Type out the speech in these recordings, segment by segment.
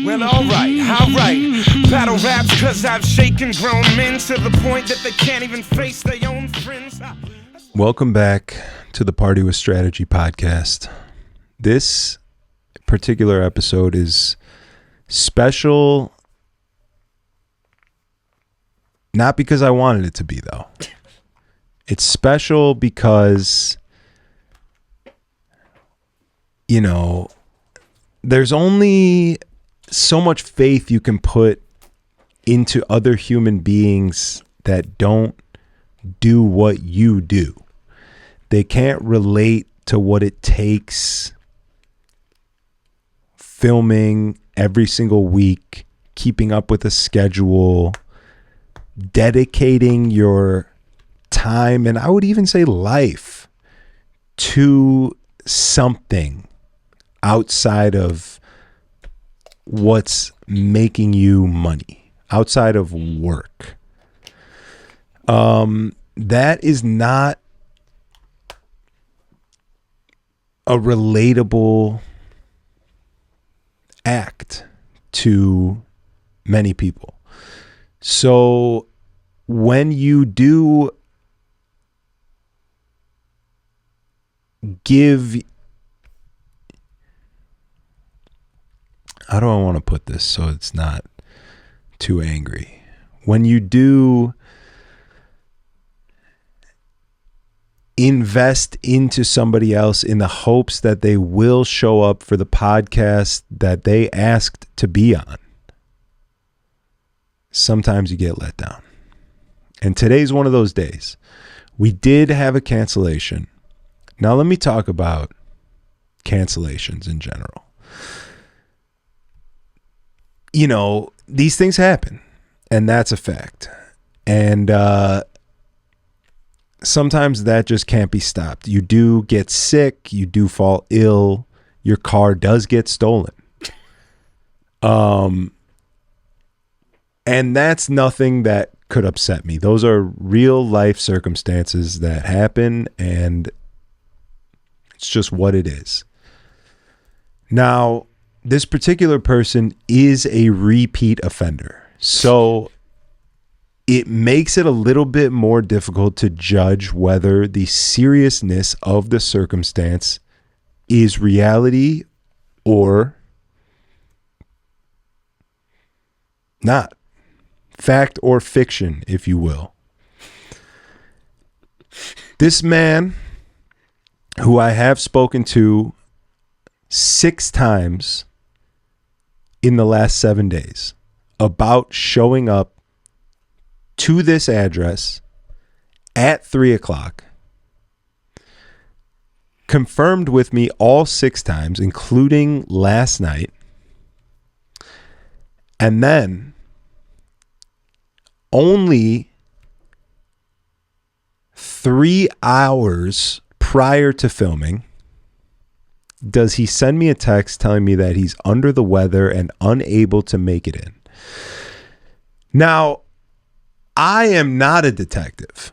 Well, alright. Battle raps cause I've shaken grown men to the point that they can't even face their own friends. Welcome back to the Party with Strategy podcast. This particular episode is special, not because I wanted it to be, though. It's special because, you know, there's only so much faith you can put into other human beings that don't do what you do. They can't relate to what it takes filming every single week, keeping up with a schedule, dedicating your time, and I would even say life, to something outside of what's making you money, outside of work. That is not a relatable act to many people. So when you do give, how do I want to put this so it's not too angry? When you do invest into somebody else in the hopes that they will show up for the podcast that they asked to be on, sometimes you get let down. And today's one of those days. We did have a cancellation. Now let me talk about cancellations in general. You know, these things happen, and that's a fact. And sometimes that just can't be stopped. You do get sick, you do fall ill, your car does get stolen. And that's nothing that could upset me. Those are real life circumstances that happen, and it's just what it is. Now, this particular person is a repeat offender. So it makes it a little bit more difficult to judge whether the seriousness of the circumstance is reality or not. Fact or fiction, if you will. This man, who I have spoken to 6 times in the last 7 days about showing up to this address at 3:00, confirmed with me all 6 times, including last night. And then only 3 hours prior to filming does he send me a text telling me that he's under the weather and unable to make it in. Now, I am not a detective.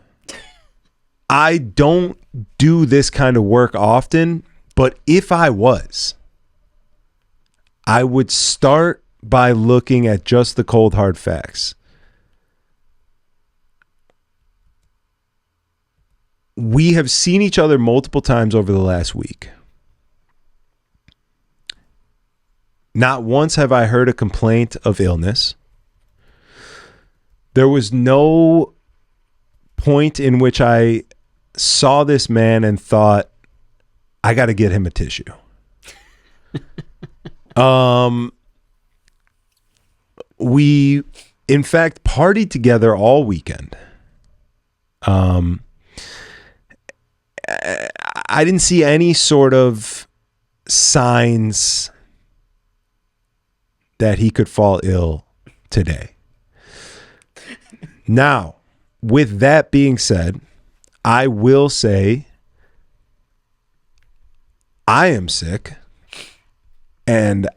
I don't do this kind of work often, but if I was, I would start by looking at just the cold hard facts. We have seen each other multiple times over the last week. Not once have I heard a complaint of illness. There was no point in which I saw this man and thought, I got to get him a tissue. We, in fact, partied together all weekend. I didn't see any sort of signs that he could fall ill today. Now, with that being said, I will say I am sick, and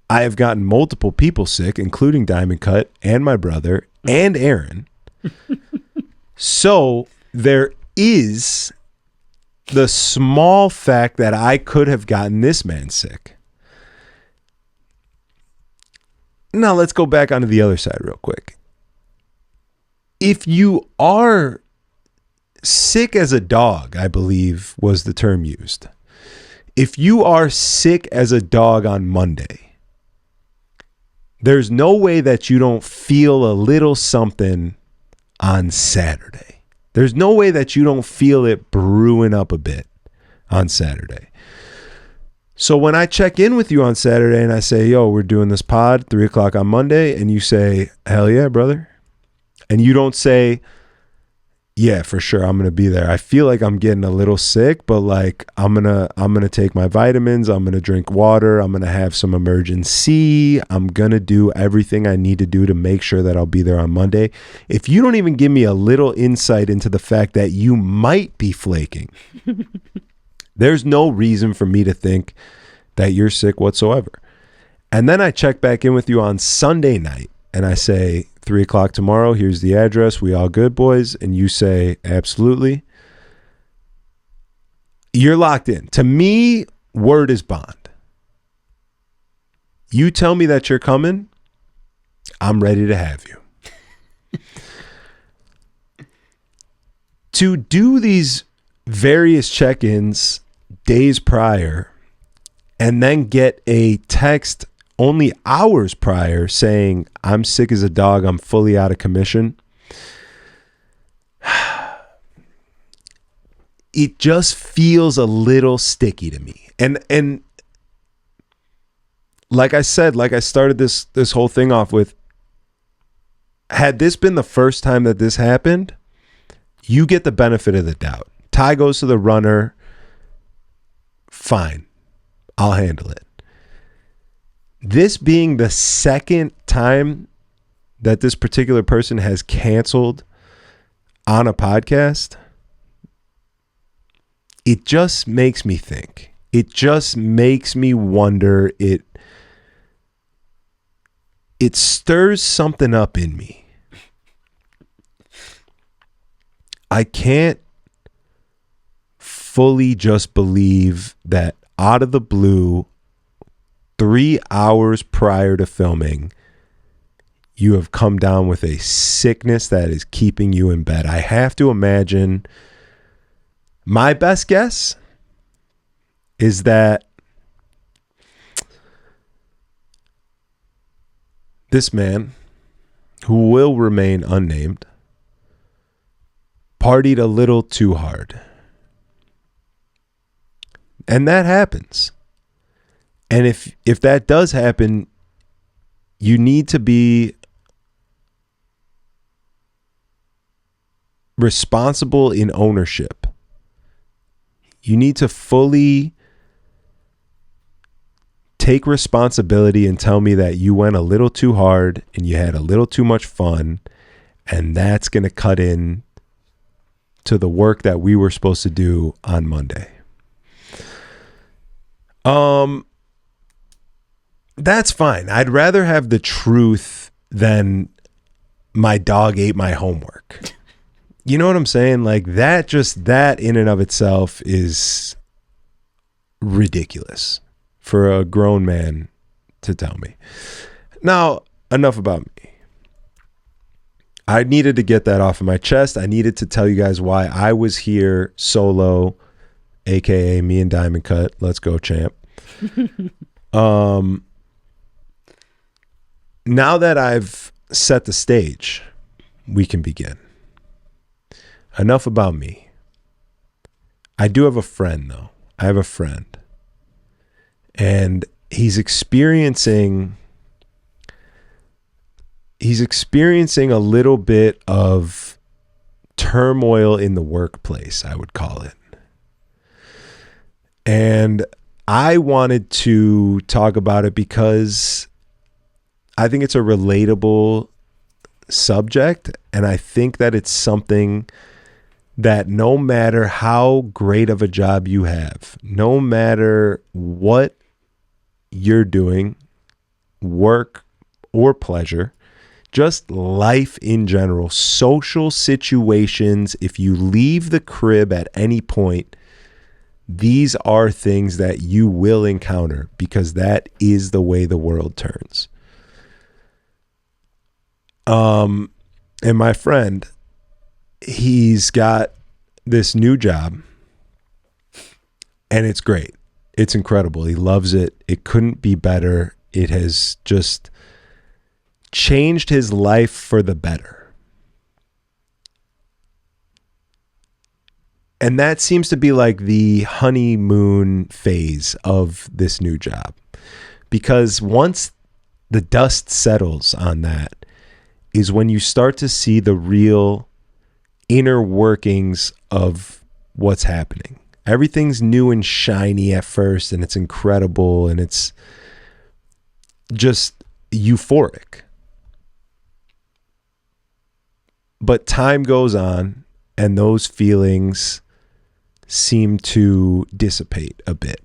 I have gotten multiple people sick, including Diamond Cut and my brother and Aaron. So there is the small fact that I could have gotten this man sick. Now let's go back onto the other side real quick. If you are sick as a dog, I believe was the term used. If you are sick as a dog on Monday, there's no way that you don't feel a little something on Saturday. There's no way that you don't feel it brewing up a bit on Saturday. So when I check in with you on Saturday and I say, yo, we're doing this pod 3:00 on Monday, and you say, hell yeah, brother. And you don't say, yeah, for sure, I'm going to be there. I feel like I'm getting a little sick, but like I'm going to take my vitamins, I'm going to drink water, I'm going to have some emergency. I'm going to do everything I need to do to make sure that I'll be there on Monday. If you don't even give me a little insight into the fact that you might be flaking, there's no reason for me to think that you're sick whatsoever. And then I check back in with you on Sunday night and I say, 3:00 tomorrow, here's the address. We all good, boys? And you say, absolutely. You're locked in. To me, word is bond. You tell me that you're coming, I'm ready to have you. To do these various check-ins days prior and then get a text only hours prior saying, I'm sick as a dog, I'm fully out of commission. It just feels a little sticky to me. And like I said, like I started this whole thing off with, had this been the first time that this happened, you get the benefit of the doubt. Tie goes to the runner. Fine. I'll handle it. This being the second time that this particular person has canceled on a podcast, it just makes me think. It just makes me wonder. It stirs something up in me. I can't fully just believe that out of the blue, 3 hours prior to filming, you have come down with a sickness that is keeping you in bed. I have to imagine, my best guess is that this man, who will remain unnamed, partied a little too hard. And that happens. And if that does happen, you need to be responsible in ownership. You need to fully take responsibility and tell me that you went a little too hard and you had a little too much fun, and that's going to cut in to the work that we were supposed to do on Monday. That's fine. I'd rather have the truth than my dog ate my homework. You know what I'm saying? Like that in and of itself is ridiculous for a grown man to tell me. Now, enough about me. I needed to get that off of my chest. I needed to tell you guys why I was here solo, aka me and Diamond Cut. Let's go, champ. Now that I've set the stage, we can begin. Enough about me. I do have a friend, though. I have a friend. And he's experiencing a little bit of turmoil in the workplace, I would call it. And I wanted to talk about it because I think it's a relatable subject, and I think that it's something that no matter how great of a job you have, no matter what you're doing, work or pleasure, just life in general, social situations, if you leave the crib at any point, these are things that you will encounter because that is the way the world turns. And my friend, he's got this new job and it's great. It's incredible. He loves it. It couldn't be better. It has just changed his life for the better. And that seems to be like the honeymoon phase of this new job. Because once the dust settles on that is when you start to see the real inner workings of what's happening. Everything's new and shiny at first, and it's incredible, and it's just euphoric. But time goes on, and those feelings seem to dissipate a bit.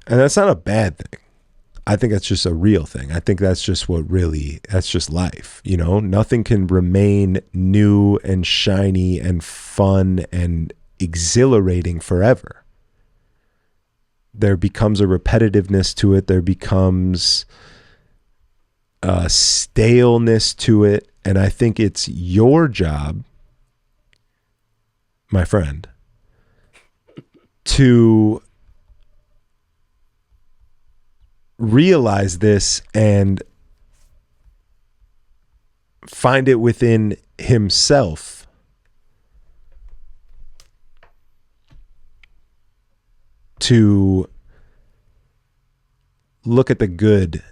And that's not a bad thing. I think that's just a real thing. I think that's just that's just life. You know, nothing can remain new and shiny and fun and exhilarating forever. There becomes a repetitiveness to it. There becomes a staleness to it. And I think it's your job, my friend, to realize this and find it within himself to look at the good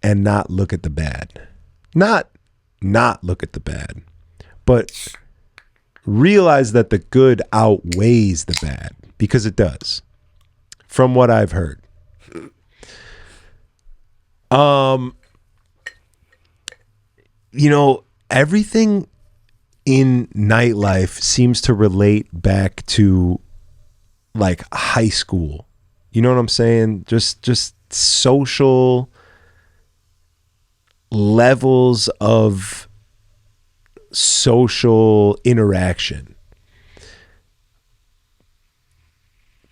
and not look at the bad. Not look at the bad, but realize that the good outweighs the bad, because it does, from what I've heard. You know, everything in nightlife seems to relate back to like high school. You know what I'm saying? Just social levels of social interaction.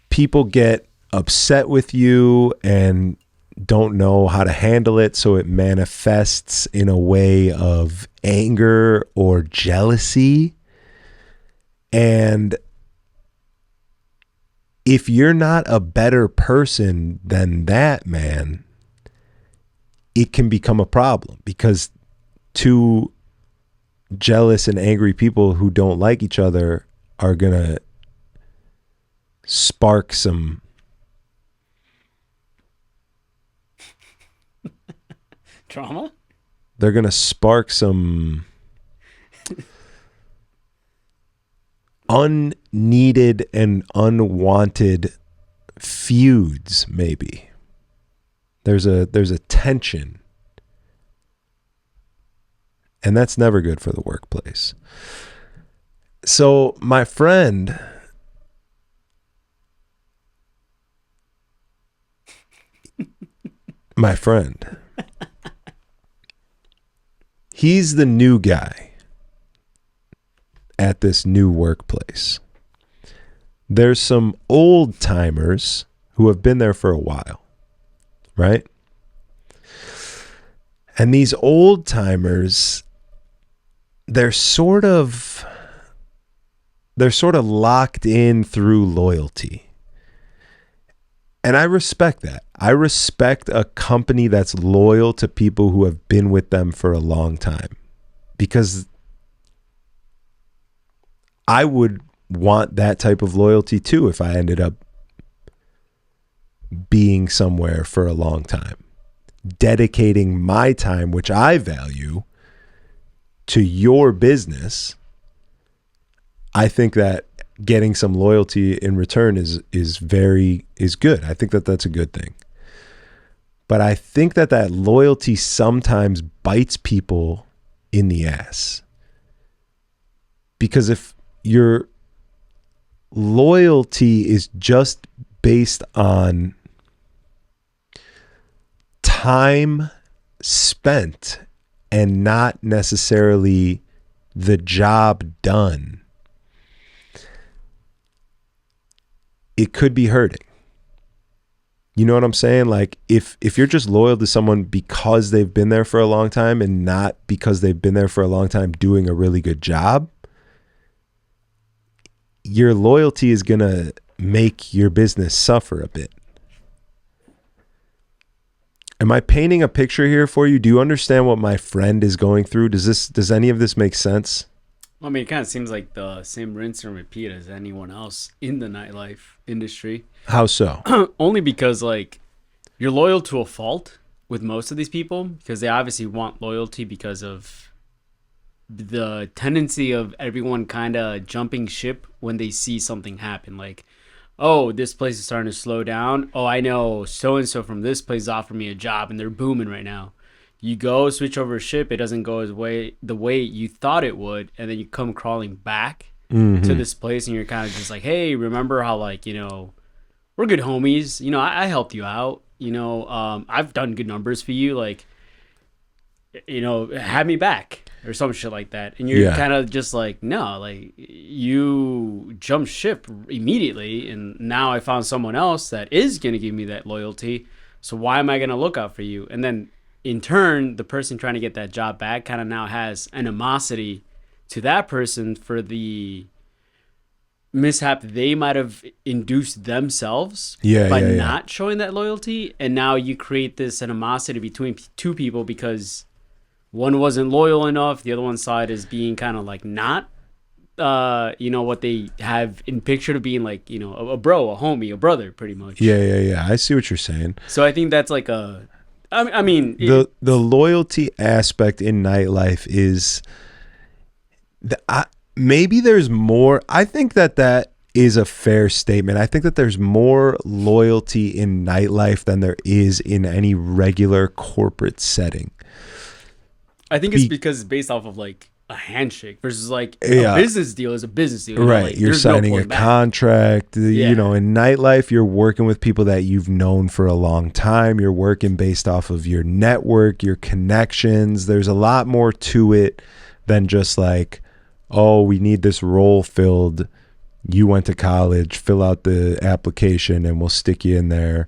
People get upset with you and don't know how to handle it, so it manifests in a way of anger or jealousy. And if you're not a better person than that, man, it can become a problem, because two jealous and angry people who don't like each other are gonna spark some trauma. They're gonna spark some unneeded and unwanted feuds. Maybe there's a tension, and that's never good for the workplace. So my friend, he's the new guy at this new workplace. There's some old timers who have been there for a while, right? And these old timers, they're sort of locked in through loyalty. And I respect that. I respect a company that's loyal to people who have been with them for a long time, because I would want that type of loyalty too if I ended up being somewhere for a long time, dedicating my time, which I value, to your business. I think that getting some loyalty in return is good. I think that that's a good thing. But I think that loyalty sometimes bites people in the ass. Because if your loyalty is just based on time spent and not necessarily the job done, it could be hurting. You know what I'm saying? Like if you're just loyal to someone because they've been there for a long time and not because they've been there for a long time doing a really good job, your loyalty is going to make your business suffer a bit. Am I painting a picture here for you? Do you understand what my friend is going through? Does any of this make sense? I mean, it kind of seems like the same rinse and repeat as anyone else in the nightlife industry. How so? Only because, like, you're loyal to a fault with most of these people because they obviously want loyalty because of the tendency of everyone kind of jumping ship when they see something happen. Like, oh, this place is starting to slow down. Oh, I know so-and-so from this place offered me a job and they're booming right now. You go switch over a ship, it doesn't go the way you thought it would, and then you come crawling back to this place and you're kind of just like, hey, remember how, like, you know, we're good homies. You know, I helped you out. You know, I've done good numbers for you. Like, you know, have me back or some shit like that. And you're kind of just like, no, like, you jumped ship immediately, and now I found someone else that is going to give me that loyalty. So why am I going to look out for you? And then in turn, the person trying to get that job back kind of now has animosity to that person for the mishap they might have induced themselves by not showing that loyalty. And now you create this animosity between two people because one wasn't loyal enough. The other one's side is being kind of like not, you know, what they have in picture of being like, you know, a bro, a homie, a brother, pretty much. Yeah. I see what you're saying. So I think that's like a, I mean, the loyalty aspect in nightlife is maybe there's more. I think that is a fair statement. I think that there's more loyalty in nightlife than there is in any regular corporate setting. I think it's because it's based off of like a handshake versus like a business deal is a business deal. Right. Like, you're signing a contract. You know, in nightlife, you're working with people that you've known for a long time. You're working based off of your network, your connections. There's a lot more to it than just like, oh, we need this role filled. You went to college, fill out the application and we'll stick you in there.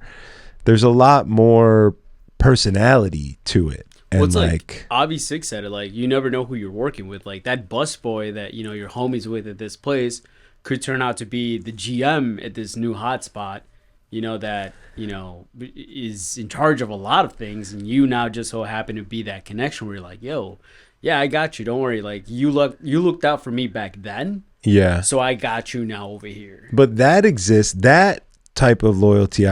There's a lot more personality to it. And well, it's like Avi Six said it, like, you never know who you're working with. Like that busboy that, you know, your homies with at this place could turn out to be the GM at this new hotspot, you know, that, you know, is in charge of a lot of things. And you now just so happen to be that connection where you're like, yo, yeah, I got you. Don't worry. Like you looked out for me back then. Yeah. So I got you now over here. But that exists. That type of loyalty,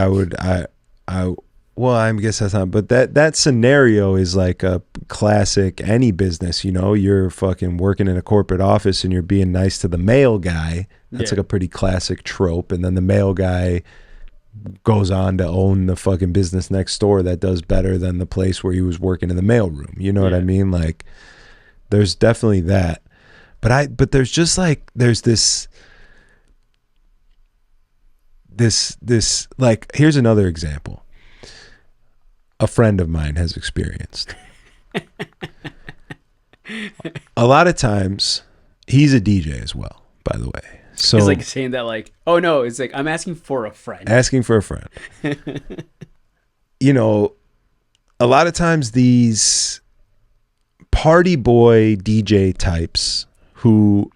well, I guess that's not, but that scenario is like a classic any business, you know, you're fucking working in a corporate office and you're being nice to the mail guy. That's like a pretty classic trope. And then the mail guy goes on to own the fucking business next door that does better than the place where he was working in the mail room. You know what I mean? Like there's definitely that. But there's just like, there's this like, here's another example. A friend of mine has experienced. A lot of times, he's a DJ as well, by the way. So he's like saying that like, oh no, it's like, I'm asking for a friend. Asking for a friend. You know, a lot of times these party boy DJ types who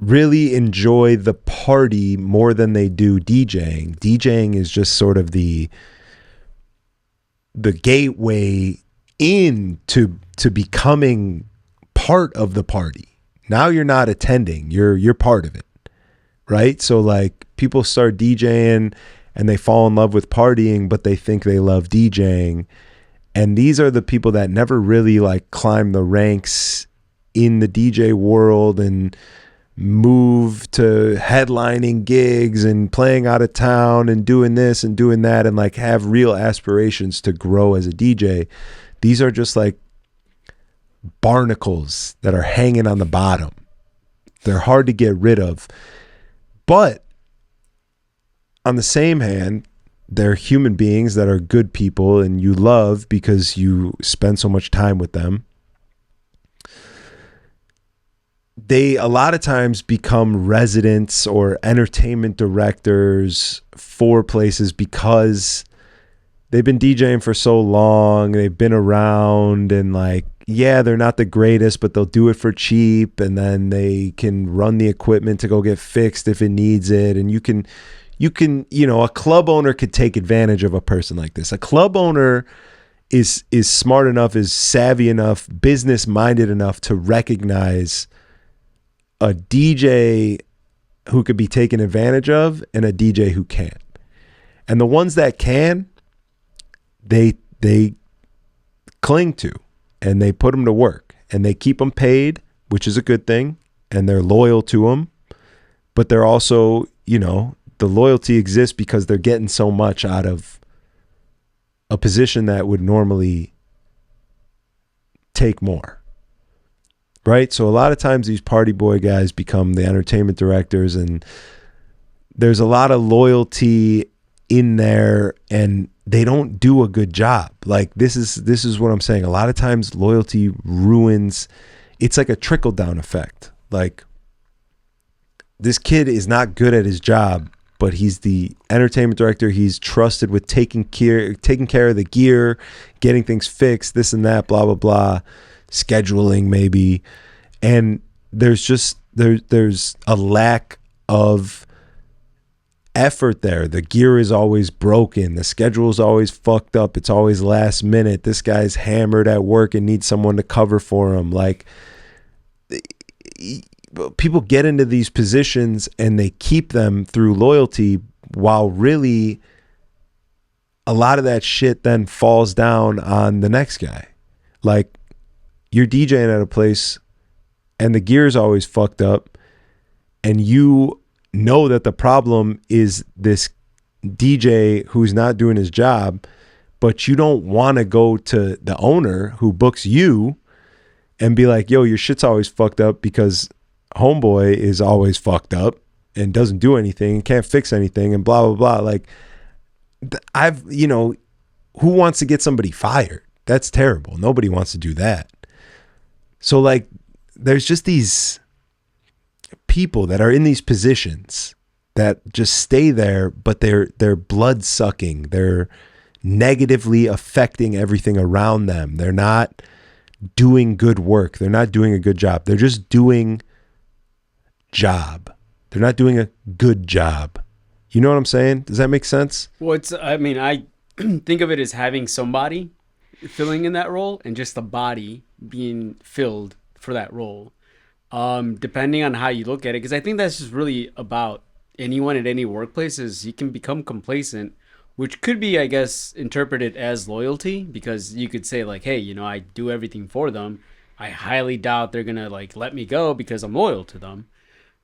really enjoy the party more than they do DJing. DJing is just sort of the gateway into becoming part of the party. Now you're not attending, you're part of it, right? So like people start DJing and they fall in love with partying, but they think they love DJing. And these are the people that never really like climb the ranks in the DJ world and move to headlining gigs and playing out of town and doing this and doing that and like have real aspirations to grow as a DJ. These are just like barnacles that are hanging on the bottom. They're hard to get rid of. But on the same hand, they're human beings that are good people and you love because you spend so much time with them. they a lot of times become residents or entertainment directors for places because they've been DJing for so long, they've been around, and like, yeah, they're not the greatest, but they'll do it for cheap, and then they can run the equipment to go get fixed if it needs it. And you can, a club owner could take advantage of a person like this. A club owner is smart enough, is savvy enough, business minded enough to recognize a DJ who could be taken advantage of and a DJ who can't. And the ones that can, they cling to, and they put them to work, and they keep them paid, which is a good thing, and they're loyal to them. But they're also, the loyalty exists because they're getting so much out of a position that would normally take more. Right? So a lot of times these party boy guys become the entertainment directors, and there's a lot of loyalty in there, and they don't do a good job. Like this is what I'm saying. A lot of times loyalty ruins. It's like a trickle down effect. Like this kid is not good at his job, but he's the entertainment director. He's trusted with taking care of the gear, getting things fixed, this and that, blah, blah, blah, scheduling maybe. And there's a lack of effort there. The gear is always broken. The schedule is always fucked up. It's always last minute. This guy's hammered at work and needs someone to cover for him. Like, people get into these positions and they keep them through loyalty, while really a lot of that shit then falls down on the next guy. Like, you're DJing at a place and the gear's always fucked up, and you know that the problem is this DJ who's not doing his job, but you don't want to go to the owner who books you and be like, yo, your shit's always fucked up because homeboy is always fucked up and doesn't do anything and can't fix anything and blah, blah, blah. Like, who wants to get somebody fired? That's terrible. Nobody wants to do that. So like, there's just these people that are in these positions that just stay there, but they're blood sucking. They're negatively affecting everything around them. They're not doing good work. They're not doing a good job. They're just doing job. They're not doing a good job. You know what I'm saying? Does that make sense? Well, I think of it as having somebody filling in that role and just the body being filled for that role. Depending on how you look at it, because I think that's just really about anyone at any workplace, is you can become complacent, which could be, I guess, interpreted as loyalty, because you could say like, hey, I do everything for them. I highly doubt they're going to like let me go because I'm loyal to them.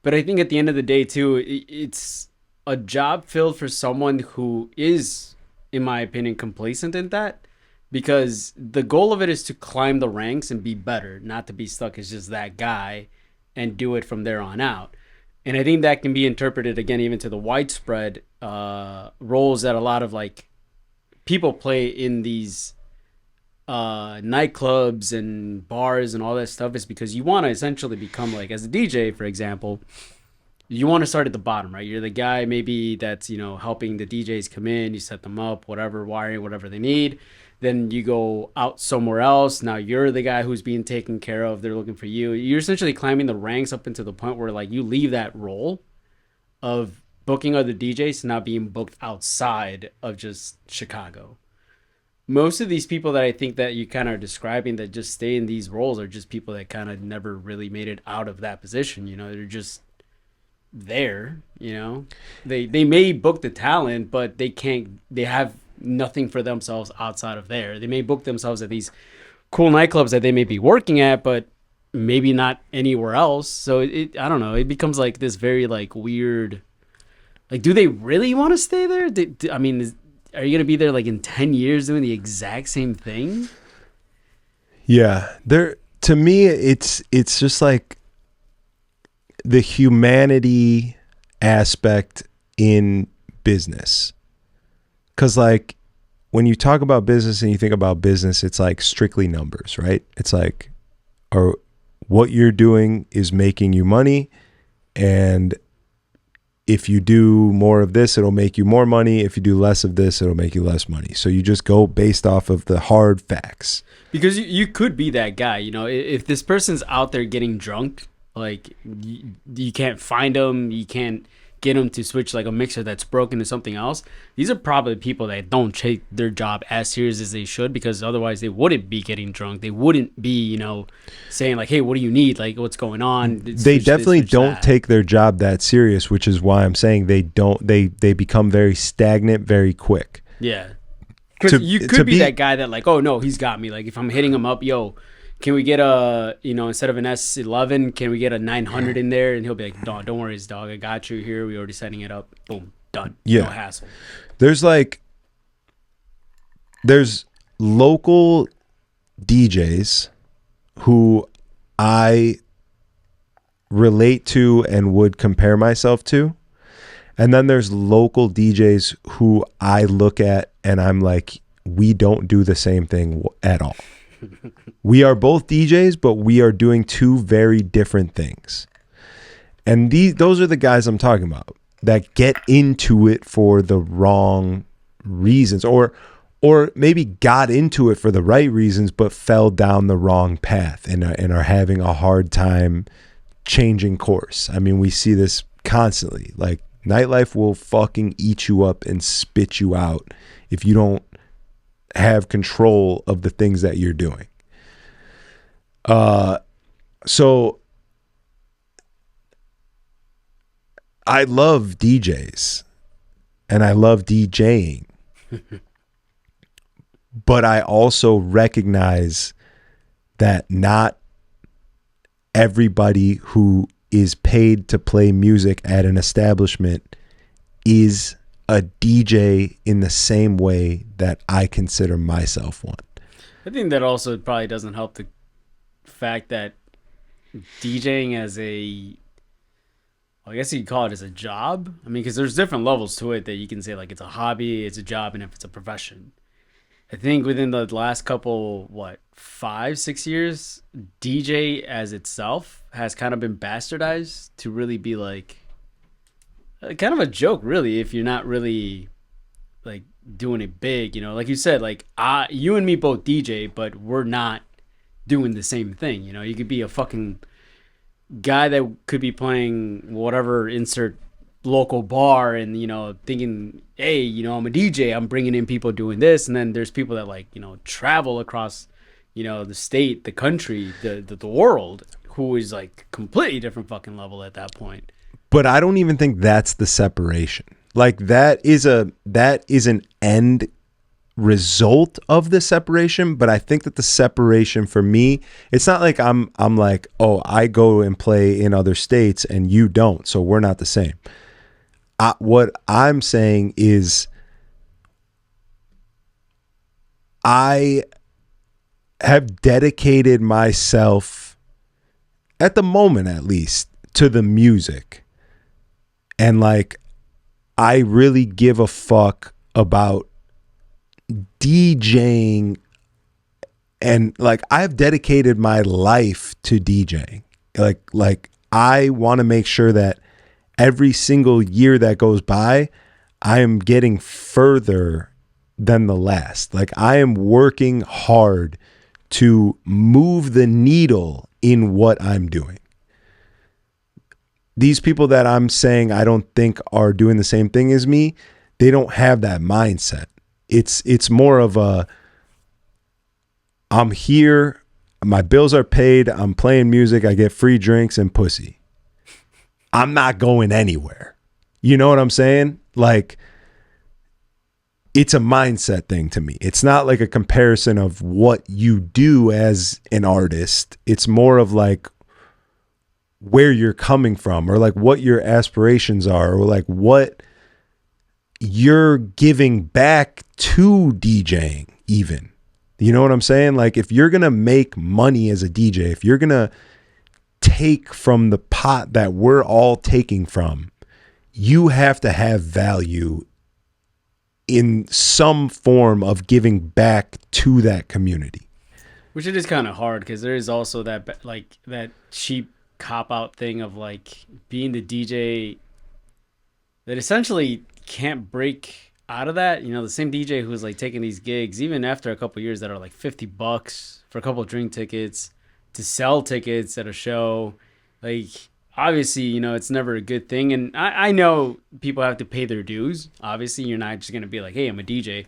But I think at the end of the day too, it's a job filled for someone who is, in my opinion, complacent in that, because the goal of it is to climb the ranks and be better, not to be stuck as just that guy and do it from there on out. And I think that can be interpreted again even to the widespread roles that a lot of like people play in these nightclubs and bars and all that stuff, is because you want to essentially become like, as a DJ, for example, you want to start at the bottom, right? You're the guy maybe that's, helping the DJs come in, you set them up, whatever, wiring, whatever they need. Then you go out somewhere else. Now you're the guy who's being taken care of. They're looking for you. You're essentially climbing the ranks up into the point where like you leave that role of booking other DJs to now being booked outside of just Chicago. Most of these people that I think that you kind of are describing that just stay in these roles are just people that kind of never really made it out of that position. They're just there, they may book the talent, but they have nothing for themselves outside of there. They may book themselves at these cool nightclubs that they may be working at, but maybe not anywhere else. So I don't know. It becomes like this very like weird, like, do they really want to stay there? Are you going to be there like in 10 years doing the exact same thing? Yeah. To me, it's just like the humanity aspect in business. Because like when you talk about business and you think about business, it's like strictly numbers, right? It's like, what you're doing is making you money, and if you do more of this, it'll make you more money. If you do less of this, it'll make you less money. So you just go based off of the hard facts. Because you could be that guy, you know, if this person's out there getting drunk, like you can't find them, you can't get them to switch like a mixer that's broken to something else. These are probably people that don't take their job as serious as they should, because otherwise they wouldn't be getting drunk. They wouldn't be, you know, saying like, hey, what do you need? Like, what's going on? They definitely don't take their job that serious, which is why I'm saying they become very stagnant very quick. Yeah. Because you could be that guy that like, oh no, he's got me. Like if I'm hitting him up, yo, can we get a, you know, instead of an S11, can we get a 900 in there? And he'll be like, don't worry, dog. I got you here. We already setting it up. Boom, done. Yeah. No hassle. There's local DJs who I relate to and would compare myself to. And then there's local DJs who I look at and I'm like, we don't do the same thing at all. We are both DJs, but we are doing two very different things. And those are the guys I'm talking about that get into it for the wrong reasons, or maybe got into it for the right reasons, but fell down the wrong path and are having a hard time changing course. I mean, we see this constantly. Like nightlife will fucking eat you up and spit you out if you don't have control of the things that you're doing. So I love DJs and I love DJing, but I also recognize that not everybody who is paid to play music at an establishment is a DJ in the same way that I consider myself one. I think that also probably doesn't help the fact that DJing as I guess you could call it as a job. I mean, because there's different levels to it that you can say like it's a hobby, it's a job, and if it's a profession. I think within the last couple, 5-6 years, DJ as itself has kind of been bastardized to really be like kind of a joke, really, if you're not really like doing it big, you know, like you said, like you and me both DJ, but we're not doing the same thing. You know, you could be a fucking guy that could be playing whatever insert local bar and, you know, thinking, hey, you know, I'm a DJ, I'm bringing in people doing this. And then there's people that like, you know, travel across, you know, the state, the country, the world, who is like completely different fucking level at that point. But I don't even think that's the separation. Like that is an end result of the separation, but I think that the separation for me, it's not like I'm like, oh, I go and play in other states and you don't, so we're not the same. What I'm saying is I have dedicated myself, at the moment at least, to the music. And like, I really give a fuck about DJing, and like I've dedicated my life to DJing. Like I want to make sure that every single year that goes by, I am getting further than the last. Like I am working hard to move the needle in what I'm doing. These people that I'm saying I don't think are doing the same thing as me, they don't have that mindset. It's more of a, I'm here, my bills are paid, I'm playing music, I get free drinks and pussy. I'm not going anywhere. You know what I'm saying? Like, it's a mindset thing to me. It's not like a comparison of what you do as an artist. It's more of like where you're coming from, or like what your aspirations are, or like what you're giving back to DJing even. You know what I'm saying? Like if you're going to make money as a DJ, if you're going to take from the pot that we're all taking from, you have to have value in some form of giving back to that community. Which it is kind of hard because there is also that cheap cop out thing of like being the DJ that essentially can't break out of that. You know, the same DJ who's like taking these gigs even after a couple years that are like $50 for a couple of drink tickets to sell tickets at a show. Like, obviously, you know, it's never a good thing. And I know people have to pay their dues. Obviously, you're not just going to be like, hey, I'm a DJ.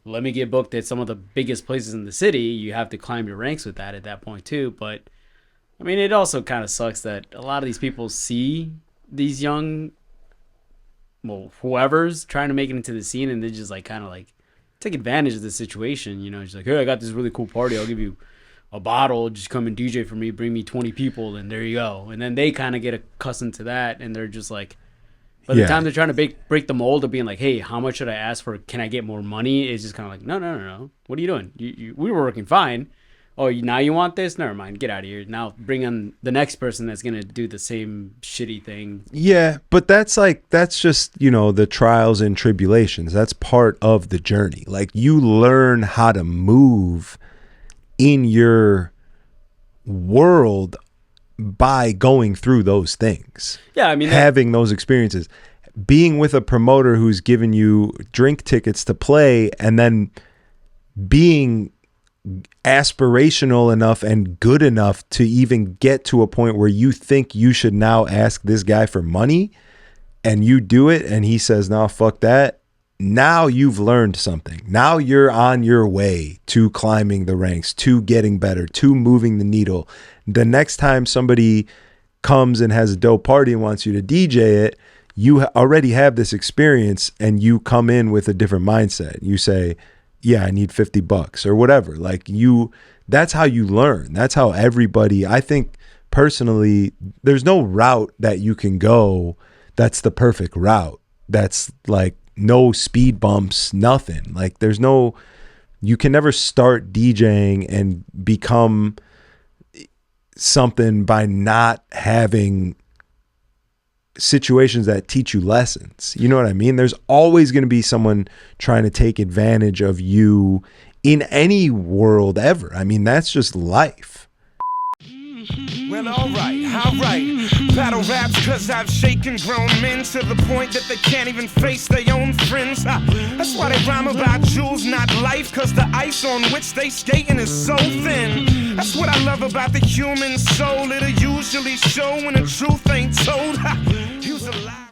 Let me get booked at some of the biggest places in the city. You have to climb your ranks with that at that point, too. But, I mean, it also kind of sucks that a lot of these people see these young, well, whoever's trying to make it into the scene, and they just, like, kind of, like, take advantage of the situation. You know, just like, hey, I got this really cool party. I'll give you a bottle, just come and DJ for me, bring me 20 people, and there you go. And then they kind of get accustomed to that, and they're just like, by the time they're trying to break the mold of being like, hey, how much should I ask for? Can I get more money? It's just kind of like, no. What are you doing? We were working fine. Oh, now you want this? Never mind. Get out of here. Now bring on the next person that's going to do the same shitty thing. Yeah, but that's just, you know, the trials and tribulations. That's part of the journey. Like, you learn how to move in your world by going through those things. Yeah, I mean, having those experiences, being with a promoter who's given you drink tickets to play, and then being aspirational enough and good enough to even get to a point where you think you should now ask this guy for money, and you do it and he says, no, fuck that. Now you've learned something. Now you're on your way to climbing the ranks, to getting better, to moving the needle. The next time somebody comes and has a dope party and wants you to DJ it, you already have this experience, and you come in with a different mindset. You say, yeah, I need $50 or whatever. Like, that's how you learn. That's how everybody, I think personally, there's no route that you can go that's the perfect route. That's like, no speed bumps, nothing. Like, you can never start DJing and become something by not having situations that teach you lessons. You know what I mean? There's always going to be someone trying to take advantage of you in any world ever. I mean, that's just life. Well, alright. Battle raps cause I've shaken grown men to the point that they can't even face their own friends. That's why they rhyme about jewels, not life, cause the ice on which they skating is so thin. That's what I love about the human soul. It'll usually show when the truth ain't told. Use a lie.